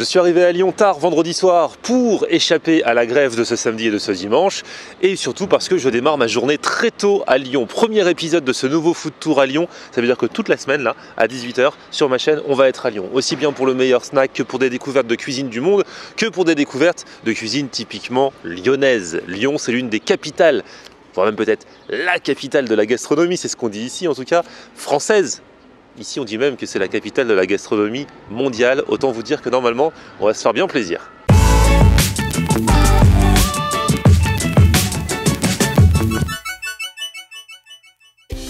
Je suis arrivé à Lyon tard vendredi soir pour échapper à la grève de ce samedi et de ce dimanche, et surtout parce que je démarre ma journée très tôt à Lyon. Premier épisode de ce nouveau food tour à Lyon, ça veut dire que toute la semaine là, à 18 h sur ma chaîne, on va être à Lyon. Aussi bien pour le meilleur snack que pour des découvertes de cuisine du monde, que pour des découvertes de cuisine typiquement lyonnaise. Lyon, c'est l'une des capitales, voire même peut-être la capitale de la gastronomie, c'est ce qu'on dit ici en tout cas, française. Ici, on dit même que c'est la capitale de la gastronomie mondiale. Autant vous dire que normalement, on va se faire bien plaisir.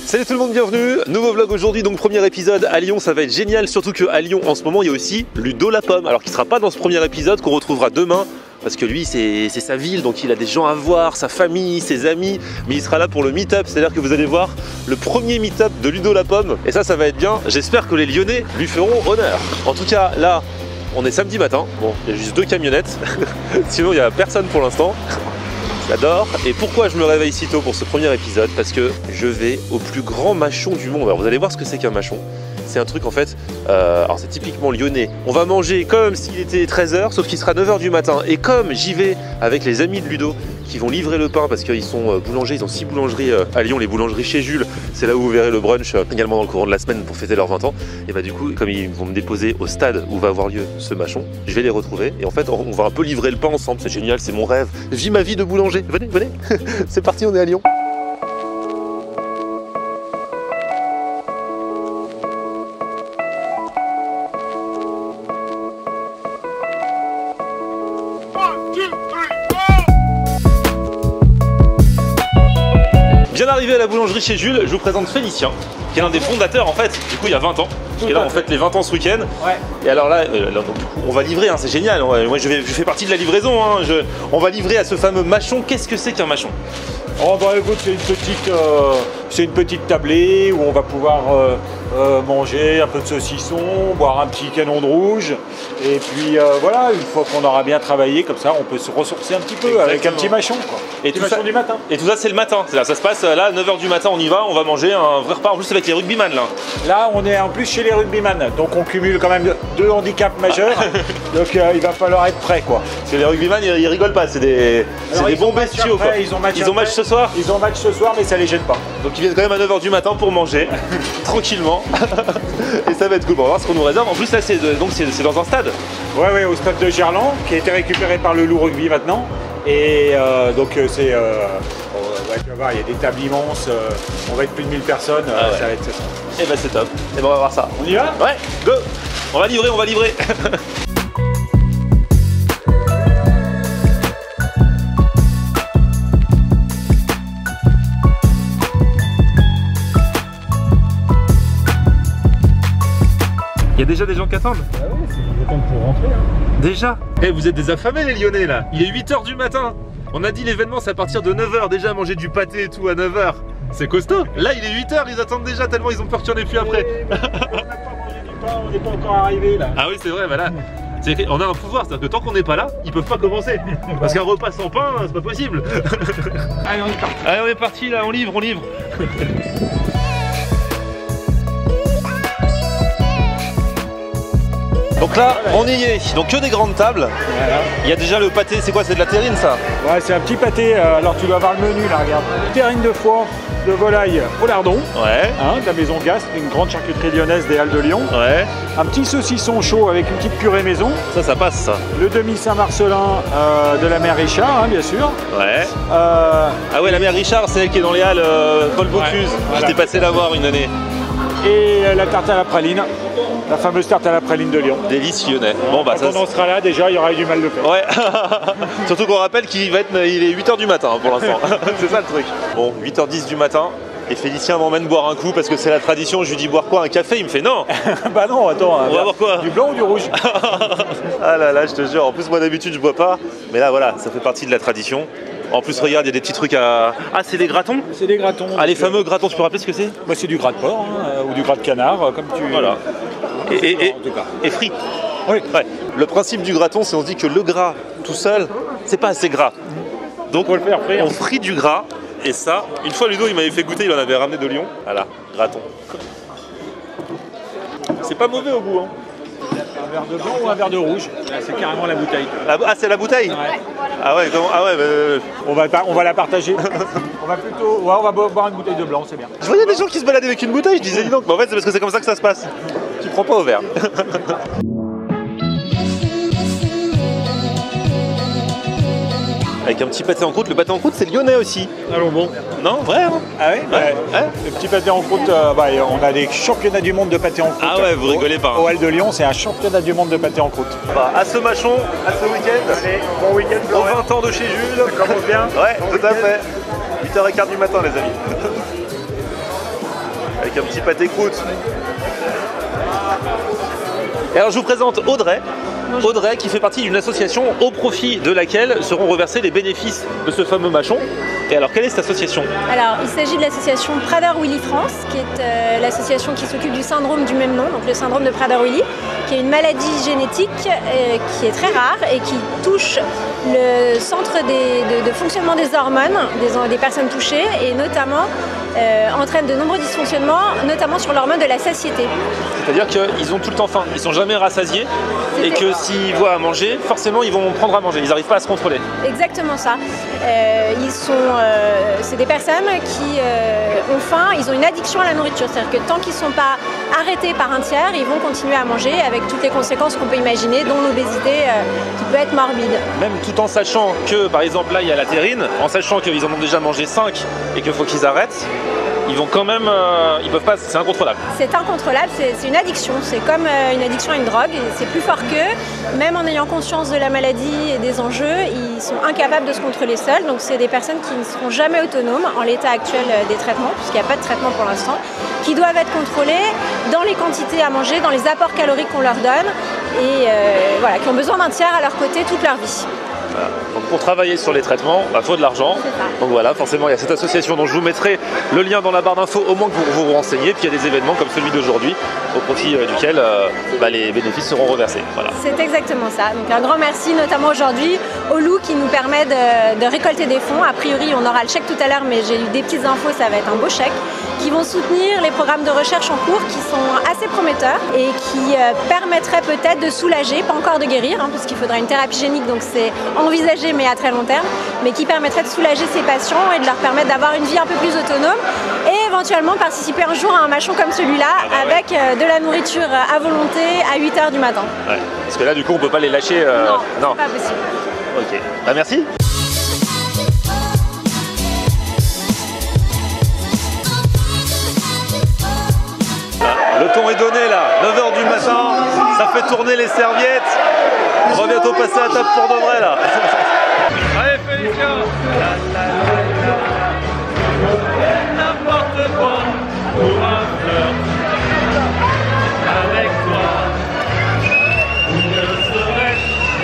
Salut tout le monde, bienvenue. Nouveau vlog aujourd'hui, donc premier épisode à Lyon. Ça va être génial, surtout qu'à Lyon, en ce moment, il y a aussi Ludo la Pomme. Alors, qui ne sera pas dans ce premier épisode, qu'on retrouvera demain. Parce que lui, c'est sa ville, donc il a des gens à voir, sa famille, ses amis. Mais il sera là pour le meet-up, c'est-à-dire que vous allez voir le premier meet-up de Ludo la Pomme. Et ça va être bien. J'espère que les Lyonnais lui feront honneur. En tout cas, là, on est samedi matin. Bon, il y a juste 2 camionnettes. Sinon, il n'y a personne pour l'instant. J'adore. Et pourquoi je me réveille si tôt pour ce premier épisode? Parce que je vais au plus grand mâchon du monde. Alors, vous allez voir ce que c'est qu'un mâchon. C'est un truc en fait, alors c'est typiquement lyonnais. On va manger comme s'il était 13 h, sauf qu'il sera 9 h du matin. Et comme j'y vais avec les amis de Ludo qui vont livrer le pain parce qu'ils sont boulangers, ils ont 6 boulangeries à Lyon, les boulangeries chez Jules. C'est là où vous verrez le brunch également dans le courant de la semaine pour fêter leurs 20 ans. Et bah du coup, comme ils vont me déposer au stade où va avoir lieu ce mâchon, je vais les retrouver. Et en fait, on va un peu livrer le pain ensemble. C'est génial, c'est mon rêve. Je vis ma vie de boulanger. Venez, venez. C'est parti, on est à Lyon. Bien arrivé à la boulangerie chez Jules, je vous présente Félicien, qui est l'un des fondateurs en fait, du coup il y a 20 ans. Et là on fête les 20 ans ce week-end. Ouais. Et alors là, donc, du coup, on va livrer, hein, c'est génial. Moi je fais partie de la livraison. Hein, on va livrer à ce fameux mâchon. Qu'est-ce que c'est qu'un mâchon? Oh bah écoute, c'est une petite tablée où on va pouvoir manger un peu de saucisson, boire un petit canon de rouge. Et puis voilà, une fois qu'on aura bien travaillé, comme ça on peut se ressourcer un petit peu. Exactement. Avec un petit mâchon quoi. Et tout ça du matin. Et tout ça c'est le matin. Ça se passe là, 9 h du matin, on y va, on va manger un vrai repas en plus avec les rugbyman là. Là on est en plus chez les rugbyman, donc on cumule quand même 2 handicaps majeurs. Donc il va falloir être prêt quoi. Parce que les rugbyman ils rigolent pas, c'est des bons bestiaux quoi. Ils ont match ce soir. Ils ont match ce soir mais ça les gêne pas. Donc ils viennent quand même à 9 h du matin pour manger, tranquillement. Et ça va être cool, on va voir ce qu'on nous réserve. En plus là c'est dans un stade. Ouais, au stade de Gerland, qui a été récupéré par le Loup Rugby maintenant. Et donc c'est, tu vas voir, il y a des tables immenses, on va être plus de 1000 personnes, ouais. Ça va être ça. Et bah c'est top, et ben on va voir ça. On y va? Ouais, go. On va livrer, Il y a déjà des gens qui attendent? Ah oui, ils attendent pour rentrer. Hein. Déjà? Eh, vous êtes des affamés les Lyonnais là. Il est 8 h du matin. On a dit l'événement c'est à partir de 9 h. Déjà manger du pâté et tout à 9 h. C'est costaud. Là il est 8 h, ils attendent déjà tellement ils ont peur qu'il n'y en ait plus après. On n'a pas mangé du pain, on n'est pas encore arrivé là. Ah oui c'est vrai, voilà. On a un pouvoir, c'est-à-dire que tant qu'on n'est pas là, ils peuvent pas commencer. Parce qu'un repas sans pain, c'est pas possible. Allez on est parti. Allez on est parti là, on livre. Donc là, on y est, donc que des grandes tables. Voilà. Il y a déjà le pâté, c'est quoi? C'est de la terrine ça? Ouais, c'est un petit pâté, alors tu dois avoir le menu là, regarde. Terrine de foie, de volaille au lardon. Ouais. Hein, de la maison Gastre, une grande charcuterie lyonnaise des Halles de Lyon. Ouais. Un petit saucisson chaud avec une petite purée maison. Ça passe ça. Le demi Saint-Marcelin de la mère Richard, hein, bien sûr. Ouais. Ah ouais, la mère Richard, c'est elle qui est dans les Halles Paul Bocuse. Ouais, voilà. J'étais passé la voir une année. Et la tarte à la praline. La fameuse tarte à la praline de Lyon. Délice lyonnais. Bon bah quand on en sera là, déjà il y aura eu du mal de faire. Ouais. Surtout qu'on rappelle qu'il est 8 h du matin pour l'instant. C'est ça le truc. Bon, 8 h 10 du matin. Et Félicien m'emmène boire un coup parce que c'est la tradition. Je lui dis boire quoi? Un café? Il me fait non. Bah non, attends. On va boire quoi? Du blanc ou du rouge? Ah là là, je te jure. En plus moi d'habitude je bois pas. Mais là voilà, ça fait partie de la tradition. En plus, regarde, il y a des petits trucs à... Ah, c'est des gratons? C'est des gratons. Ah, les fameux gratons, tu peux rappeler ce que c'est? Bah, c'est du gras de porc hein, ou du gras de canard, comme tu... Voilà. Et frit. Oui. Ouais. Le principe du graton, c'est on se dit que le gras tout seul, c'est pas assez gras. Donc, faut le faire frire. On frit du gras. Et ça, une fois Ludo, il m'avait fait goûter, il en avait ramené de Lyon. Voilà, graton. C'est pas mauvais au goût, hein. Un verre de blanc ou un verre de rouge? C'est carrément la bouteille. Ah, c'est la bouteille? Ouais. Ah ouais, ah ouais, On va la partager. On va boire une bouteille de blanc, c'est bien. Je voyais des gens qui se baladaient avec une bouteille, je disais dis donc, mais en fait c'est parce que c'est comme ça que ça se passe. Tu prends pas au verre. Avec un petit pâté en croûte, le pâté en croûte c'est lyonnais aussi. Allons bon. Non, vrai hein? Ah oui, Ouais. Le petit pâté en croûte, on a des championnats du monde de pâté en croûte. Ah ouais, vous rigolez pas. Au Hall de Lyon, c'est un championnat du monde de pâté en croûte. Bah, à ce machon, à ce week-end. Allez, bon week-end. Aux 20 ans de chez Jules. Ça commence bien. Ouais, tout à fait. 8h15 du matin les amis. Avec un petit pâté croûte. Et alors je vous présente Audrey. Audrey qui fait partie d'une association au profit de laquelle seront reversés les bénéfices de ce fameux machon. Et alors quelle est cette association? Alors il s'agit de l'association Prader-Willi France, qui est l'association qui s'occupe du syndrome du même nom, donc le syndrome de Prader-Willi, qui est une maladie génétique qui est très rare et qui touche le centre de fonctionnement des hormones des personnes touchées et notamment entraîne de nombreux dysfonctionnements, notamment sur l'hormone de la satiété. C'est-à-dire qu'ils ont tout le temps faim, ils sont jamais rassasiés et que s'ils voient à manger, forcément ils vont prendre à manger, ils n'arrivent pas à se contrôler. Exactement ça. C'est des personnes qui ont faim, ils ont une addiction à la nourriture, c'est-à-dire que tant qu'ils ne sont pas arrêtés par un tiers, ils vont continuer à manger avec toutes les conséquences qu'on peut imaginer, dont l'obésité qui peut être morbide. Même tout en sachant que, par exemple, là il y a la terrine, en sachant qu'ils en ont déjà mangé 5 et qu'il faut qu'ils arrêtent, ils vont quand même, ils peuvent pas, c'est incontrôlable. C'est incontrôlable, c'est une addiction, c'est comme une addiction à une drogue, c'est plus fort qu'eux, même en ayant conscience de la maladie et des enjeux, ils sont incapables de se contrôler seuls, donc c'est des personnes qui ne seront jamais autonomes en l'état actuel des traitements, puisqu'il n'y a pas de traitement pour l'instant, qui doivent être contrôlés dans les quantités à manger, dans les apports caloriques qu'on leur donne, et voilà, qui ont besoin d'un tiers à leur côté toute leur vie. Voilà. Donc pour travailler sur les traitements, il faut de l'argent. Donc voilà, forcément il y a cette association dont je vous mettrai le lien dans la barre d'infos au moins que vous vous renseigniez. Puis il y a des événements comme celui d'aujourd'hui au profit duquel les bénéfices seront reversés. Voilà. C'est exactement ça. Donc un grand merci notamment aujourd'hui au Loup qui nous permet de récolter des fonds. A priori on aura le chèque tout à l'heure mais j'ai eu des petites infos, ça va être un beau chèque, qui vont soutenir les programmes de recherche en cours qui sont assez prometteurs et qui permettraient peut-être de soulager, pas encore de guérir, hein, parce qu'il faudra une thérapie génique, donc c'est envisagé mais à très long terme, mais qui permettrait de soulager ces patients et de leur permettre d'avoir une vie un peu plus autonome et éventuellement participer un jour à un machon comme celui-là avec de la nourriture à volonté à 8h du matin. Ouais. Parce que là du coup on peut pas les lâcher. Non, c'est pas possible. Ok, bah merci. Le ton est donné là, 9h du matin, ça fait tourner les serviettes. On va bientôt passer à table pour de vrai là. Allez Félicia. N'importe quoi pour un fleur. Avec toi, je serai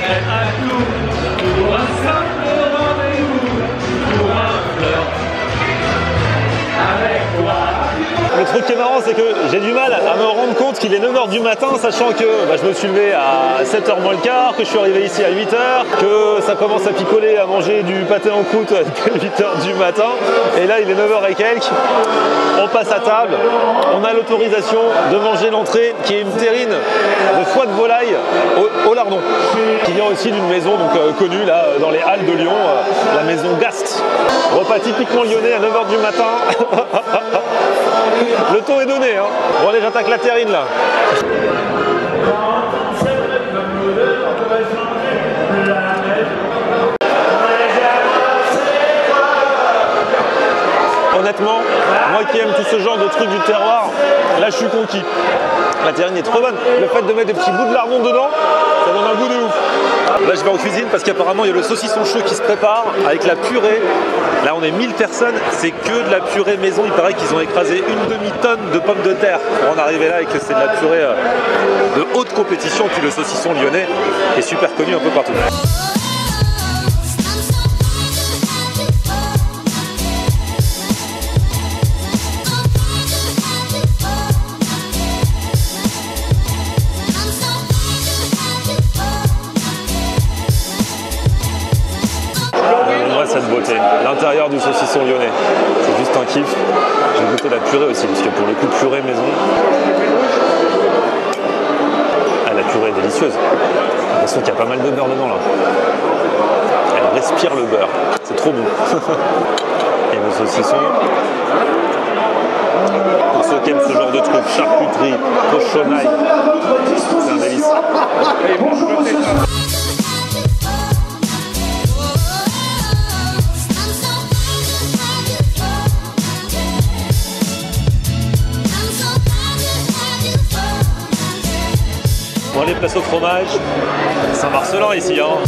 prêt à tout pour un simple rendez-vous. Pour un fleur. Avec toi. Le truc qui est marrant, c'est que j'ai du mal à me rendre compte qu'il est 9h du matin, sachant que je me suis levé à 7h moins le quart, que je suis arrivé ici à 8h, que ça commence à picoler, à manger du pâté en croûte depuis 8h du matin. Et là, il est 9h et quelques. On passe à table. On a l'autorisation de manger l'entrée, qui est une terrine de foie de volaille au lardon, qui vient aussi d'une maison connue là, dans les Halles de Lyon, la maison Gast. Repas typiquement lyonnais à 9h du matin. Le ton est donné, hein. Bon allez, j'attaque la terrine là. Honnêtement, moi qui aime tout ce genre de trucs du terroir, là je suis conquis. La terrine est trop bonne. Le fait de mettre des petits bouts de lardon dedans, ça donne un goût de ouf. Là je vais en cuisine parce qu'apparemment il y a le saucisson chaud qui se prépare avec la purée. Là on est 1000 personnes, c'est que de la purée maison. Il paraît qu'ils ont écrasé une demi-tonne de pommes de terre pour en arriver là et que c'est de la purée de haute compétition. Puis le saucisson lyonnais est super connu un peu partout. Cette beauté, l'intérieur du saucisson lyonnais, c'est juste un kiff. J'ai goûté la purée aussi, parce que pour le coup, purée maison, la purée est délicieuse. J'ai l'impression qu'il y a pas mal de beurre dedans là. Elle respire le beurre. C'est trop bon. Et le saucisson. Pour ceux qui aiment ce genre de truc, charcuterie, cochonaille, c'est un délice. Bon allez, place au fromage. Saint-Marcelin ici hein.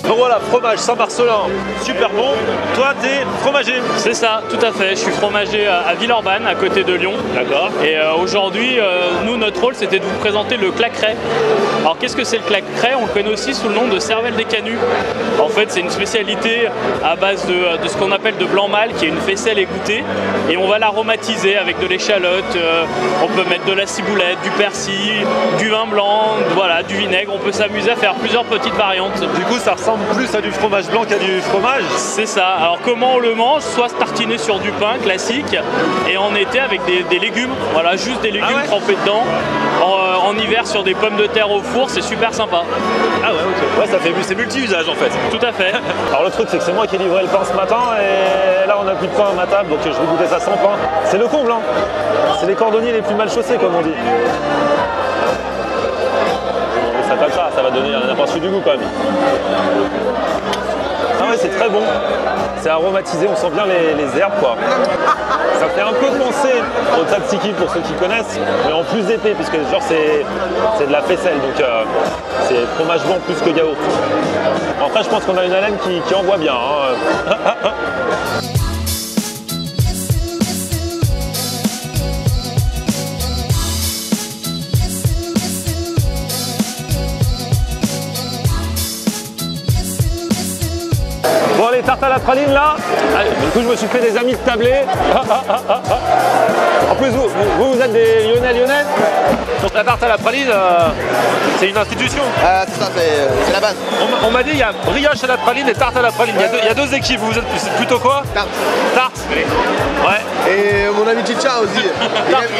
Donc voilà, fromage Saint-Marcelin, super bon. Toi, t'es fromager. C'est ça, tout à fait. Je suis fromager à Villeurbanne, à côté de Lyon. D'accord. Et aujourd'hui, nous, notre rôle, c'était de vous présenter le claqueret. Alors, qu'est-ce que c'est le claqueret? On le connaît aussi sous le nom de cervelle des canuts. En fait, c'est une spécialité à base de ce qu'on appelle de blanc-mal, qui est une faisselle égouttée. Et on va l'aromatiser avec de l'échalote. On peut mettre de la ciboulette, du persil, du vin blanc, voilà, du vinaigre. On peut s'amuser à faire plusieurs petites variantes. Du coup, ça ressemble plus à du fromage blanc qu'à du fromage. C'est ça. Alors comment on le mange? Soit tartiné sur du pain classique et en été avec des légumes. Voilà, juste des légumes trempés dedans. En hiver sur des pommes de terre au four, c'est super sympa. Ah ouais, ok. Ouais, ça fait c'est multi-usage en fait. Tout à fait. Alors le truc c'est que c'est moi qui ai livré le pain ce matin et là on a plus de pain à ma table donc je vais goûter ça sans pain. C'est le comble hein. C'est les cordonniers les plus mal chaussés comme on dit. Ça comme ça va donner un aperçu du goût quand même. Ah ouais, c'est très bon. C'est aromatisé, on sent bien les herbes quoi. Ça fait un peu penser au tzatziki pour ceux qui connaissent, mais en plus épais puisque genre c'est de la faisselle donc c'est fromage blanc plus que yaourt. Après je pense qu'on a une haleine qui envoie bien. Hein. Bon les tartes à la praline là, du coup je me suis fait des amis de tablé. En plus vous êtes des Lyonnais. Donc la tarte à la praline, c'est une institution. C'est ça, c'est la base. On m'a dit il y a brioche à la praline et tarte à la praline. Il y a deux équipes, vous êtes plutôt quoi? Tarte. Tarte. Ouais. Et mon ami Chicha aussi.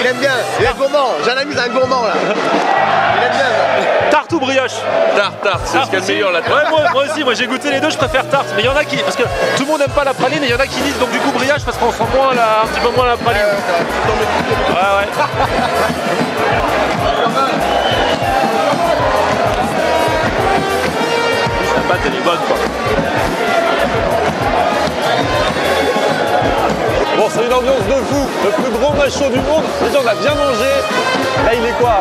Il aime bien. Il est gourmand. J'ai un ami, c'est un gourmand là. Il aime bien ça. Tarte ou brioche? Tarte, c'est ce qu'il y a de meilleur là. Ouais, moi aussi, moi j'ai goûté les deux, je préfère tarte. Mais il y en a qui, parce que tout le monde n'aime pas la praline et il y en a qui disent donc du coup brioche parce qu'on sent moins un petit peu moins la praline. Ouais. La pâte elle est bonne quoi. Bon, c'est une ambiance de fou, le plus gros macho du monde. Déjà, on a bien mangé. Là, il est quoi?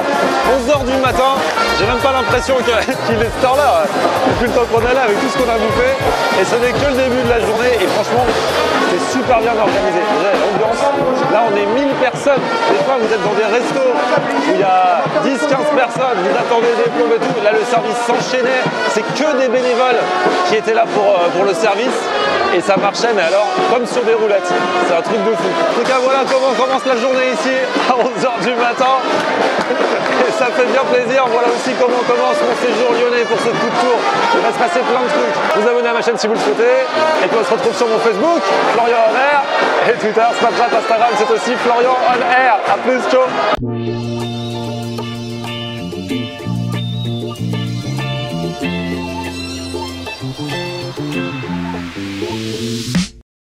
11h du matin. J'ai même pas l'impression qu'il est cette heure-là. Depuis le temps qu'on est là, avec tout ce qu'on a bouffé. Et ce n'est que le début de la journée. Et franchement, c'est super bien organisé. Déjà, l'ambiance. Là, on est 1000 personnes. Des fois, vous êtes dans des restos où il y a 10-15 personnes. Vous attendez des plombs et tout. Là, le service s'enchaînait. C'est que des bénévoles qui étaient là pour le service. Et ça marchait, mais alors, comme sur des roulettes. C'est un truc de fou. En tout cas, voilà comment commence la journée ici, à 11h du matin. Et ça fait bien plaisir. Voilà aussi comment commence mon séjour lyonnais pour ce coup de tour. Il va se passer plein de trucs. Vous abonnez à ma chaîne si vous le souhaitez. Et puis on se retrouve sur mon Facebook, Florian On Air. Et Twitter, Snapchat, Instagram, c'est aussi Florian On Air. A plus, ciao.